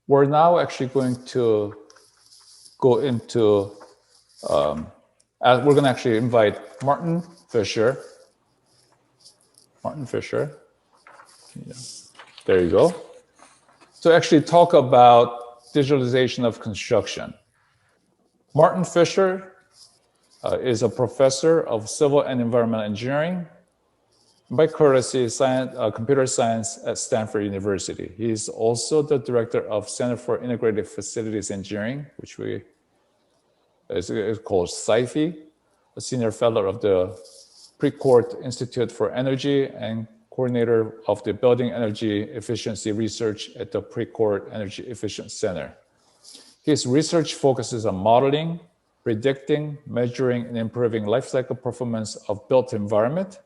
We're now actually going to go into, we're going to actually invite Martin Fisher. Martin Fisher. Yeah. There you go. To actually talk about digitalization of construction. Martin Fisher is a professor of civil and environmental engineering. By courtesy, computer science at Stanford University. He's also the director of Center for Integrated Facilities Engineering, which is called SciFi, a senior fellow of the Precourt Institute for Energy and coordinator of the Building Energy Efficiency Research at the Precourt Energy Efficiency Center. His research focuses on modeling, predicting, measuring, and improving lifecycle performance of built environment.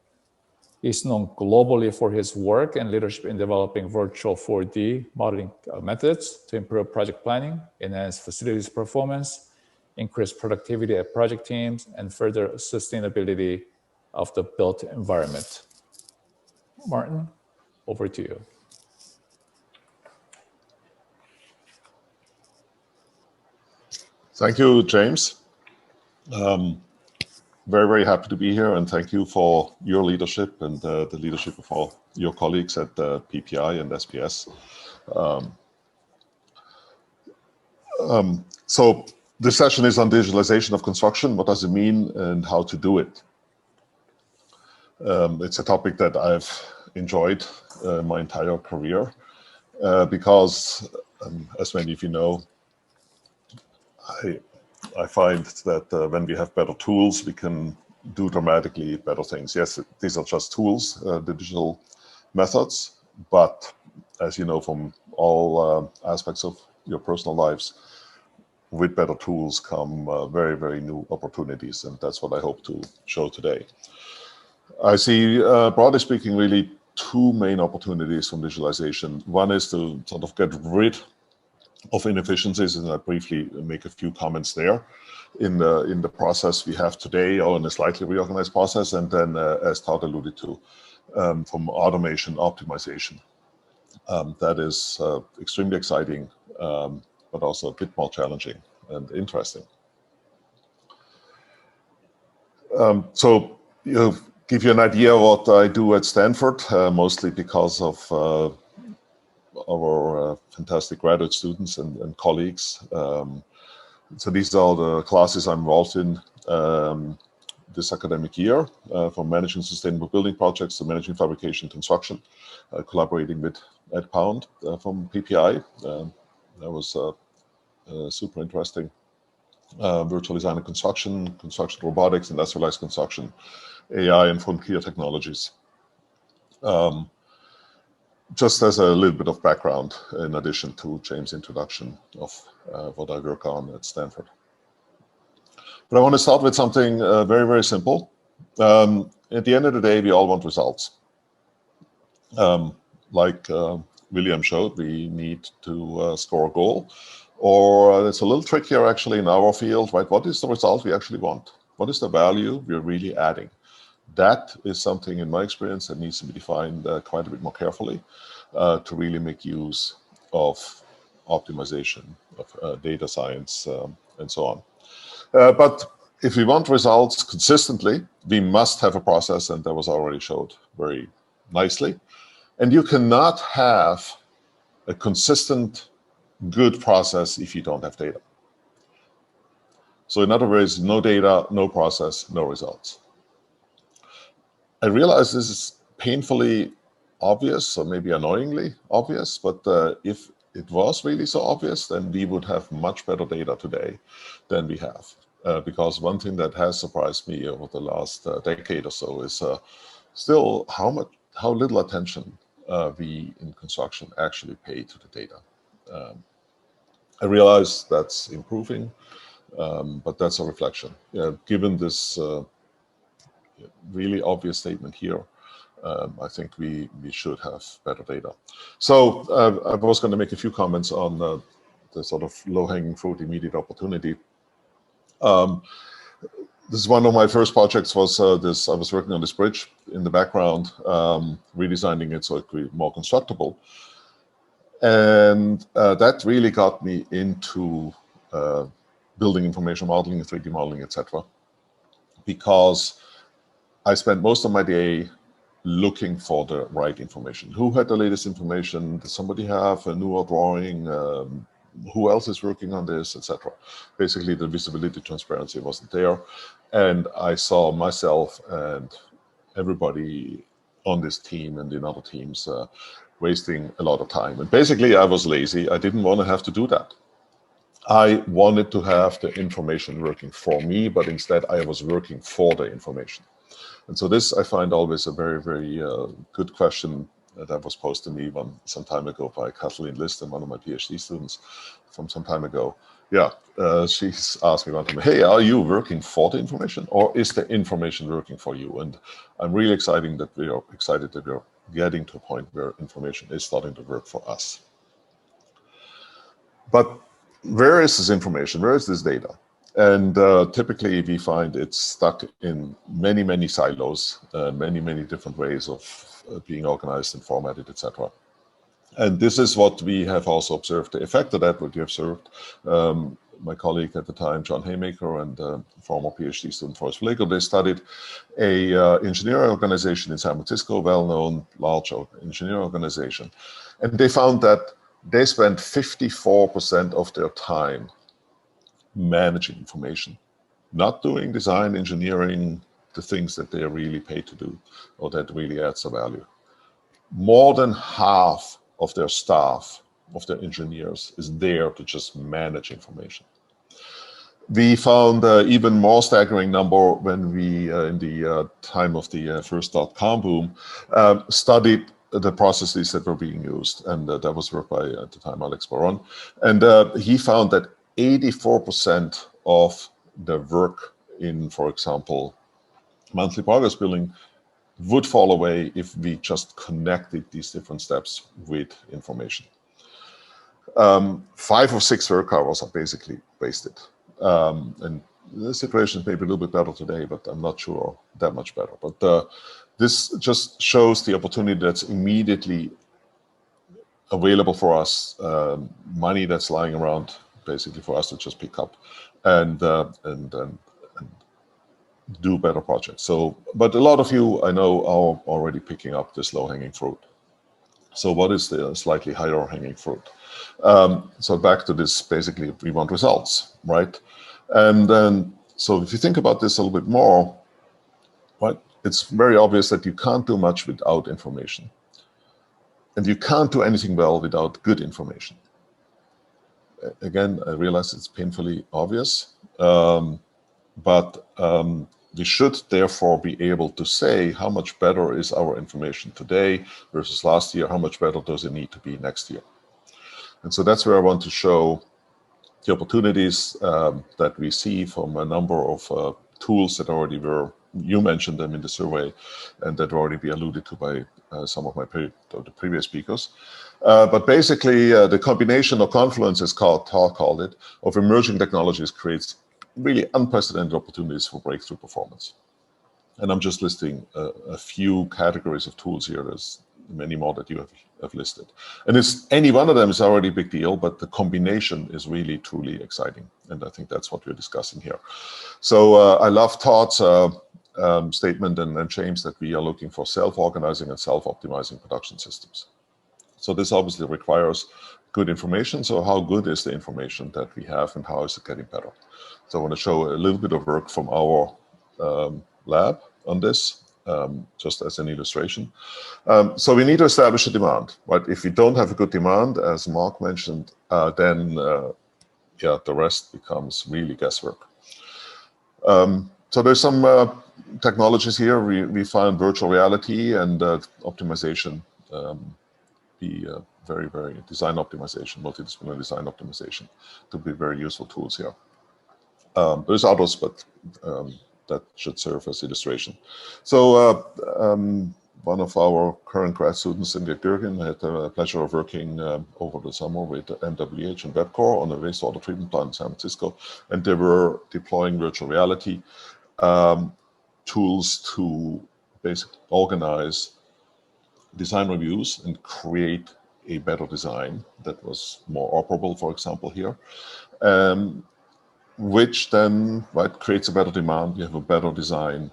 He's known globally for his work and leadership in developing virtual 4D modeling methods to improve project planning, enhance facilities performance, increase productivity at project teams, and further sustainability of the built environment. Martin, over to you. Thank you, James. Very, very happy to be here, and thank you for your leadership and the leadership of all your colleagues at PPI and SPS. So this session is on digitalization of construction. What does it mean and how to do it? It's a topic that I've enjoyed my entire career because, as many of you know, I find that when we have better tools, we can do dramatically better things. Yes, these are just tools, the digital methods, but as you know from all aspects of your personal lives, with better tools come very, very new opportunities, and that's what I hope to show today. I see, broadly speaking, really two main opportunities from digitalization. One is to sort of get rid of inefficiencies, and I briefly make a few comments there in the process we have today, or in a slightly reorganized process, and then, as Todd alluded to, from automation optimization. That is extremely exciting, but also a bit more challenging and interesting. So, give you an idea of what I do at Stanford, mostly because of our fantastic graduate students and colleagues. So these are the classes I'm involved in this academic year, from managing sustainable building projects to managing fabrication construction, collaborating with Ed Pound from PPI. That was super interesting. Virtual design and construction robotics, industrialized construction, AI and frontier technologies. Just as a little bit of background, in addition to James' introduction of what I work on at Stanford. But I want to start with something very, very simple. At the end of the day, we all want results. Like William showed, we need to score a goal. Or it's a little trickier actually in our field, right? What is the result we actually want? What is the value we're really adding? That is something, in my experience, that needs to be defined quite a bit more carefully to really make use of optimization, of data science, and so on. But if we want results consistently, we must have a process, and that was already showed very nicely. And you cannot have a consistent, good process if you don't have data. So in other words, no data, no process, no results. I realize this is painfully obvious, or maybe annoyingly obvious, but if it was really so obvious, then we would have much better data today than we have. Because one thing that has surprised me over the last decade or so is still how little attention we in construction actually pay to the data. I realize that's improving, but that's a reflection. Given this really obvious statement here, I think we should have better data. So I was going to make a few comments on the sort of low-hanging fruit, immediate opportunity. This is one of my first projects. Was this? I was working on this bridge in the background, redesigning it so it could be more constructible. And that really got me into building information modeling, 3D modeling, etc. Because I spent most of my day looking for the right information. Who had the latest information? Did somebody have a newer drawing? Who else is working on this, etc. Basically, the visibility, transparency wasn't there. And I saw myself and everybody on this team and in other teams wasting a lot of time. And basically, I was lazy. I didn't want to have to do that. I wanted to have the information working for me, but instead I was working for the information. And so this I find always a very, very good question that was posed to me some time ago by Kathleen Liston, one of my PhD students from some time ago. Yeah, she's asked me one time, hey, are you working for the information or is the information working for you? And I'm really excited that we are getting to a point where information is starting to work for us. But where is this information? Where is this data? And typically we find it's stuck in many, many silos, many, many different ways of being organized and formatted, etc. And this is what we have also observed, the effect of that, what we observed. My colleague at the time, John Haymaker, and former PhD student Forrest Flego, they studied a engineering organization in San Francisco, well-known, large engineering organization. And they found that they spent 54% of their time managing information, not doing design, engineering, the things that they are really paid to do or that really adds a value. More than half of their staff, of their engineers, is there to just manage information. We found even more staggering number when we, in the time of the first .com boom, studied the processes that were being used. And that was work by, at the time, Alex Baron. And he found that 84% of the work in, for example, monthly progress billing would fall away if we just connected these different steps with information. 5 or 6 work hours are basically wasted. And the situation is maybe a little bit better today, but I'm not sure that much better. But this just shows the opportunity that's immediately available for us, money that's lying around basically for us to just pick up and do better projects. So, but a lot of you I know are already picking up this low-hanging fruit. So what is the slightly higher hanging fruit? So back to this, basically we want results, right? And then, so if you think about this a little bit more, right, it's very obvious that you can't do much without information. And you can't do anything well without good information. Again, I realize it's painfully obvious, but we should therefore be able to say how much better is our information today versus last year, how much better does it need to be next year. And so that's where I want to show the opportunities that we see from a number of tools that already were, you mentioned them in the survey, and that already be alluded to by some of the previous speakers. But basically, the combination or confluence, as Carl called it, of emerging technologies creates really unprecedented opportunities for breakthrough performance. And I'm just listing a few categories of tools here. There's many more that you have listed. And any one of them is already a big deal, but the combination is really, truly exciting. And I think that's what we're discussing here. So I love Todd's statement and James that we are looking for self-organizing and self-optimizing production systems. So this obviously requires good information. So how good is the information that we have and how is it getting better? So I want to show a little bit of work from our lab on this, just as an illustration. So we need to establish a demand, right? If we don't have a good demand, as Mark mentioned, then yeah, the rest becomes really guesswork. So there's some technologies here. We find virtual reality and optimization be very, very design optimization, multidisciplinary design optimization to be very useful tools here. There's others, but that should serve as illustration. So one of our current grad students, Cynthia Durkin, had the pleasure of working over the summer with MWH and Webcore on a wastewater treatment plant in San Francisco, and they were deploying virtual reality tools to basically organize design reviews and create a better design that was more operable, for example, here, which then creates a better demand. You have a better design,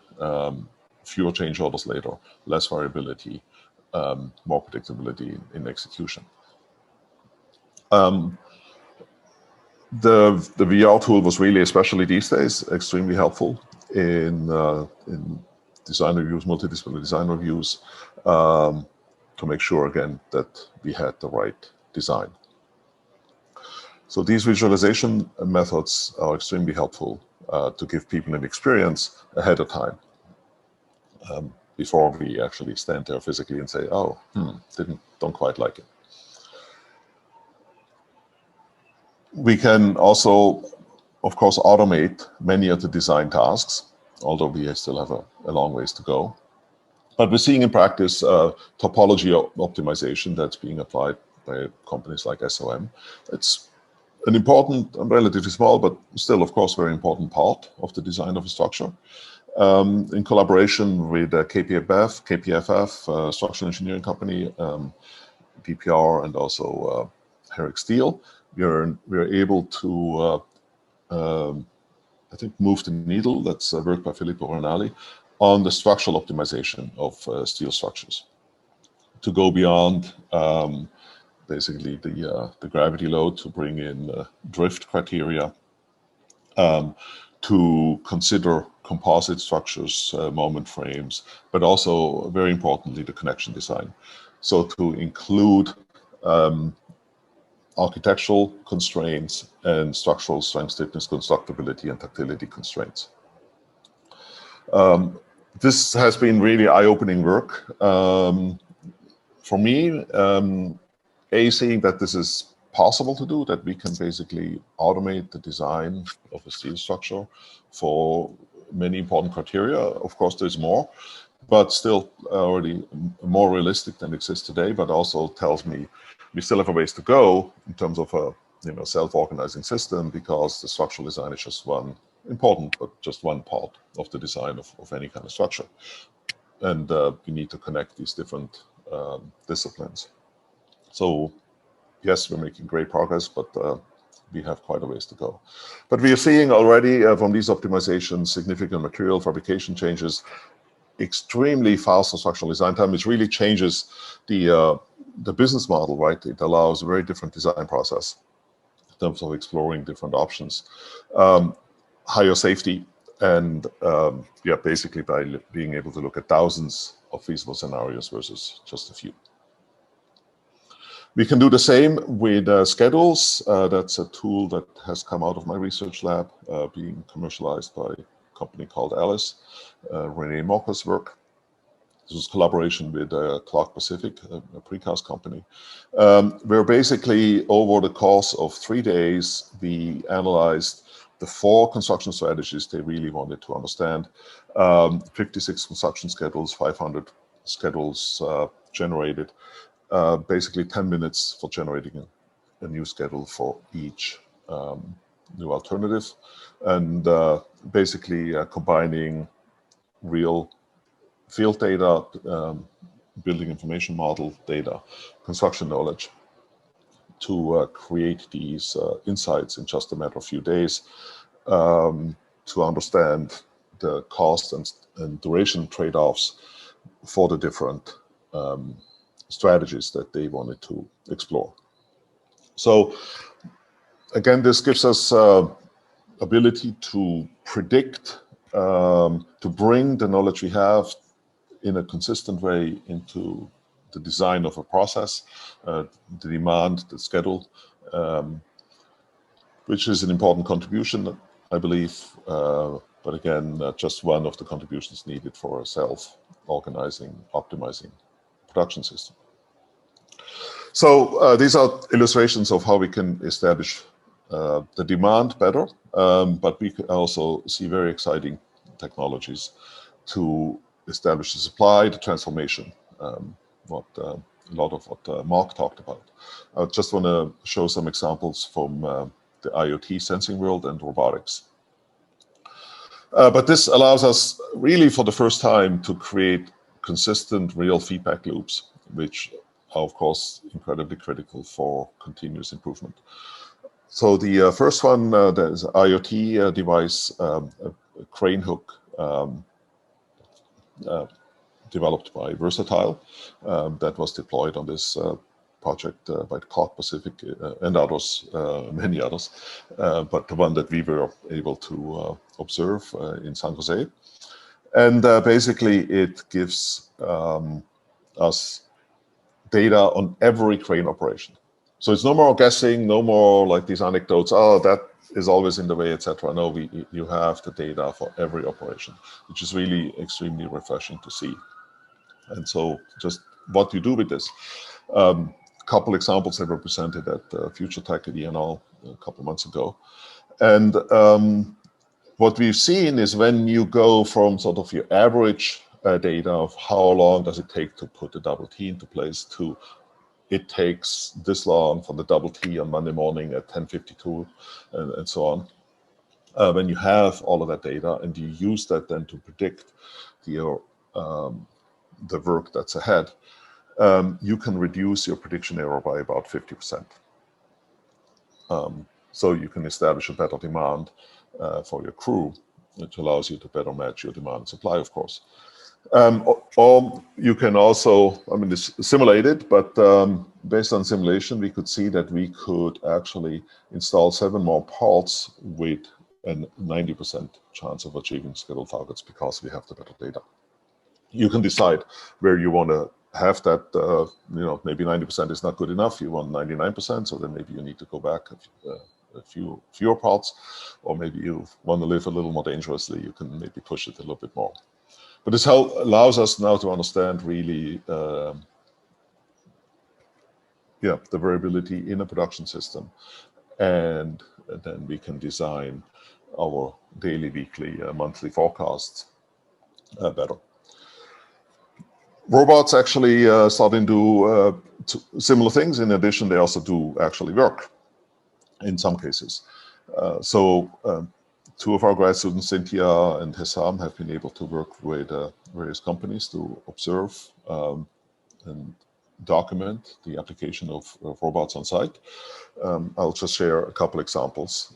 fewer change orders later, less variability, more predictability in execution. The VR tool was really, especially these days, extremely helpful in design reviews, multidisciplinary design reviews, to make sure, again, that we had the right design. So these visualization methods are extremely helpful to give people an experience ahead of time, before we actually stand there physically and say, oh, don't quite like it. We can also, of course, automate many of the design tasks, although we still have a long ways to go. But we're seeing in practice topology optimization that's being applied by companies like SOM. It's an important, relatively small, but still, of course, very important part of the design of a structure. In collaboration with KPFF, structural engineering company, DPR, and also Herrick Steel, we are able to, I think, move the needle. That's work by Filippo Renali on the structural optimization of steel structures, to go beyond basically the gravity load, to bring in drift criteria, to consider composite structures, moment frames, but also, very importantly, the connection design. So to include architectural constraints and structural strength, stiffness, constructability, and ductility constraints. This has been really eye-opening work for me. Seeing that this is possible to do, that we can basically automate the design of a steel structure for many important criteria. Of course, there's more, but still already more realistic than exists today, but also tells me we still have a ways to go in terms of a self-organizing system, because the structural design is just one important, but just one part of the design of any kind of structure. And we need to connect these different disciplines. So yes, we're making great progress, but we have quite a ways to go. But we are seeing already from these optimizations significant material fabrication changes, extremely fast structural design time, which really changes the business model, right? It allows a very different design process in terms of exploring different options, higher safety, and basically by being able to look at thousands of feasible scenarios versus just a few. We can do the same with schedules. That's a tool that has come out of my research lab, being commercialized by a company called Alice, Renee Mocha's work. This was collaboration with Clark Pacific, a precast company, where basically over the course of 3 days, we analyzed the 4 construction strategies they really wanted to understand, 56 construction schedules, 500 schedules generated, basically 10 minutes for generating a new schedule for each new alternative, and basically combining real field data, building information model data, construction knowledge, to create these insights in just a matter of a few days, to understand the cost and duration trade-offs for the different strategies that they wanted to explore. So again, this gives us ability to predict, to bring the knowledge we have in a consistent way into the design of a process, the demand, the schedule, which is an important contribution, I believe, but again, just one of the contributions needed for a self-organizing, optimizing production system. So these are illustrations of how we can establish the demand better, but we can also see very exciting technologies to establish the supply, the transformation, a lot of what Mark talked about. I just want to show some examples from the IoT sensing world and robotics. But this allows us really for the first time to create consistent real feedback loops, which of course, incredibly critical for continuous improvement. So the first one, there's an IoT device, a crane hook developed by Versatile that was deployed on this project by the Clark Pacific and others, many others, but the one that we were able to observe in San Jose. And basically it gives us data on every crane operation. So it's no more guessing, no more like these anecdotes, oh, that is always in the way, etc. No, you have the data for every operation, which is really extremely refreshing to see. And so just what you do with this. A couple examples that were presented at Future Tech at ENL a couple months ago. And what we've seen is when you go from sort of your average data of how long does it take to put the double T into place to it takes this long for the double T on Monday morning at 10:52 and so on. When you have all of that data and you use that then to predict the work that's ahead, you can reduce your prediction error by about 50%. So you can establish a better demand for your crew, which allows you to better match your demand and supply, of course. Or you can also, I mean, it's simulated, but based on simulation, we could see that we could actually install 7 more parts with a 90% chance of achieving scheduled targets because we have the better data. You can decide where you want to have that, maybe 90% is not good enough. You want 99%, so then maybe you need to go back a fewer parts, or maybe you want to live a little more dangerously. You can maybe push it a little bit more. But this allows us now to understand really, the variability in a production system, and then we can design our daily, weekly, monthly forecasts better. Robots actually starting to do similar things. In addition, they also do actually work in some cases. So 2 of our grad students, Cynthia and Hessam, have been able to work with various companies to observe and document the application of robots on site. I'll just share a couple examples.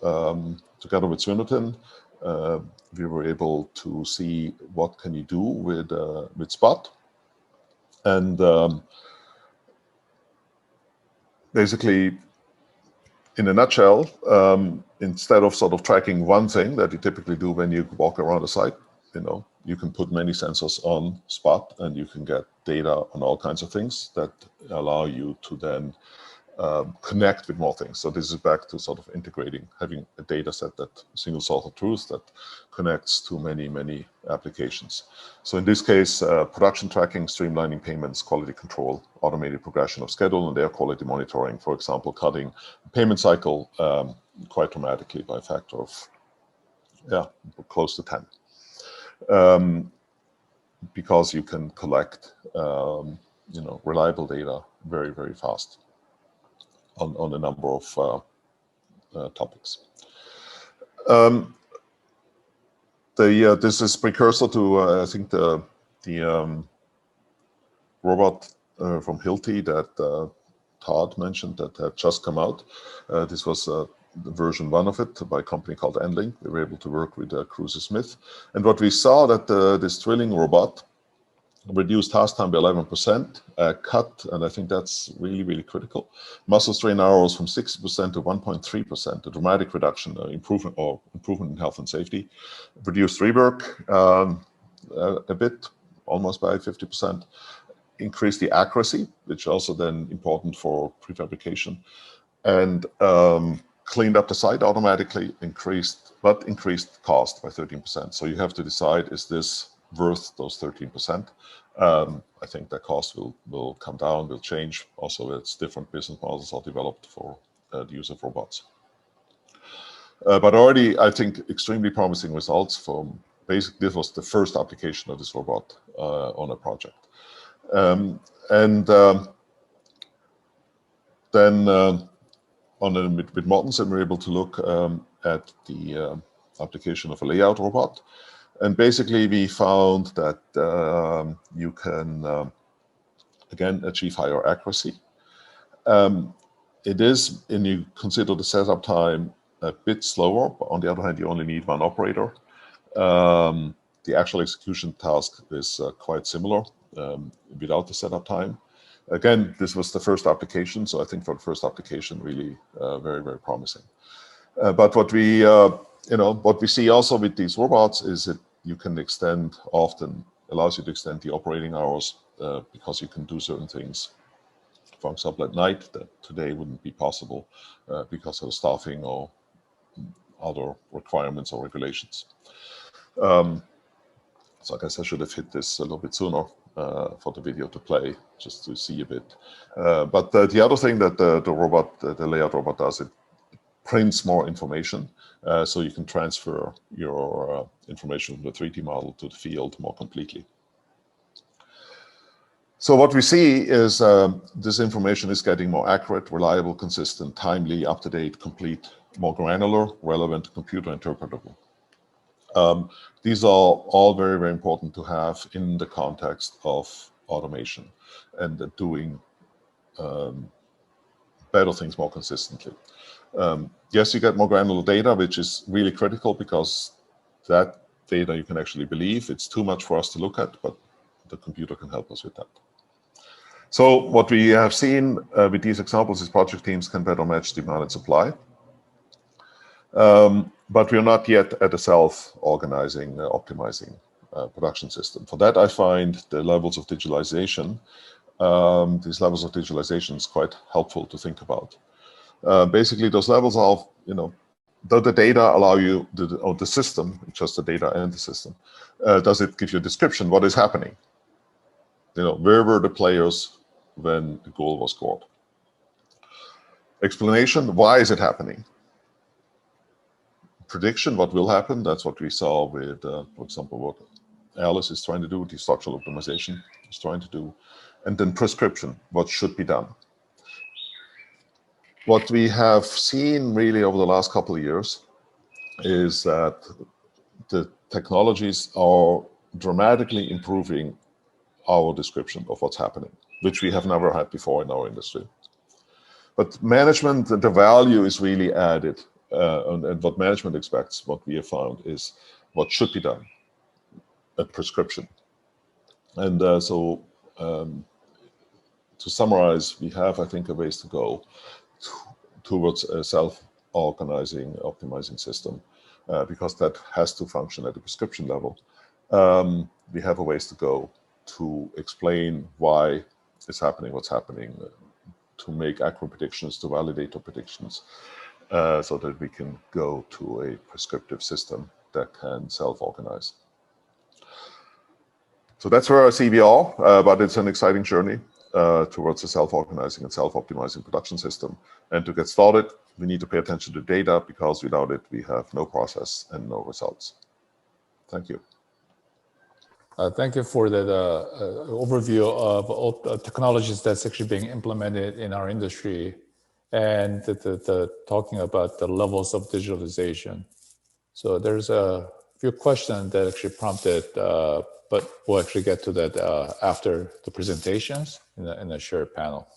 Together with Swinnerton, we were able to see what can you do with Spot. And basically, in a nutshell, instead of sort of tracking one thing that you typically do when you walk around a site, you can put many sensors on Spot and you can get data on all kinds of things that allow you to then connect with more things. So this is back to sort of integrating, having a data set, that single source of truth that connects to many, many applications. So in this case, production tracking, streamlining payments, quality control, automated progression of schedule, and air quality monitoring, for example, cutting payment cycle quite dramatically by a factor of close to 10. Because you can collect reliable data very, very fast on a number of topics. This is precursor to I think the robot from Hilti that Todd mentioned that had just come out. This was version 1 of it by a company called Enling. We were able to work with Cruiser Smith, and what we saw that this drilling robot reduced task time by 11%, cut, and I think that's really, really critical, muscle strain hours from 60% to 1.3%, a dramatic reduction, improvement in health and safety, reduced rework a bit, almost by 50%, increased the accuracy, which also then important for prefabrication, and cleaned up the site automatically, increased cost by 13%. So you have to decide, is this worth those 13%? I think that cost will come down, will change. Also, it's different business models are developed for the use of robots. But already, I think, extremely promising results from basically, this was the first application of this robot on a project. Then with Mortensen, we're able to look at the application of a layout robot. And basically, we found that you can again, achieve higher accuracy. It is, and you consider the setup time a bit slower, but on the other hand, you only need one operator. The actual execution task is quite similar without the setup time. Again, this was the first application, so I think for the first application, really very, very promising. But what we, what we see also with these robots is that you can extend, often allows you to extend the operating hours because you can do certain things, for example, at night that today wouldn't be possible because of staffing or other requirements or regulations. So I guess I should have hit this a little bit sooner for the video to play, just to see a bit. But the other thing that the robot, the layout robot does, it prints more information, so you can transfer your information from the 3D model to the field more completely. So what we see is this information is getting more accurate, reliable, consistent, timely, up-to-date, complete, more granular, relevant, computer interpretable. These are all very, very important to have in the context of automation and doing better things more consistently. Yes, you get more granular data, which is really critical because that data you can actually believe. It's too much for us to look at, but the computer can help us with that. So what we have seen with these examples is project teams can better match demand and supply. But we're not yet at a self-organizing, optimizing production system. For that, I find the levels of digitalization, these levels of digitalization is quite helpful to think about. Basically, those levels of, though the data allow you, or the system, just the data and the system, does it give you a description, what is happening? Where were the players when the goal was scored? Explanation, why is it happening? Prediction, what will happen? That's what we saw with, for example, what Alice is trying to do, the structural optimization is trying to do. And then prescription, what should be done? What we have seen really over the last couple of years is that the technologies are dramatically improving our description of what's happening, which we have never had before in our industry. But management, the value is really added. And what management expects, what we have found, is what should be done, a prescription. And so to summarize, we have, I think, a ways to go towards a self-organizing, optimizing system, because that has to function at the prescription level. We have a ways to go to explain why it's happening, what's happening, to make accurate predictions, to validate our predictions, so that we can go to a prescriptive system that can self-organize. So that's where I see we are, but it's an exciting journey towards a self-organizing and self-optimizing production system. And to get started, we need to pay attention to data, because without it, we have no process and no results. Thank you. Thank you for that overview of all the technologies that's actually being implemented in our industry, and the talking about the levels of digitalization. So there's a few questions that actually prompted, but we'll actually get to that after the presentations in the shared panel.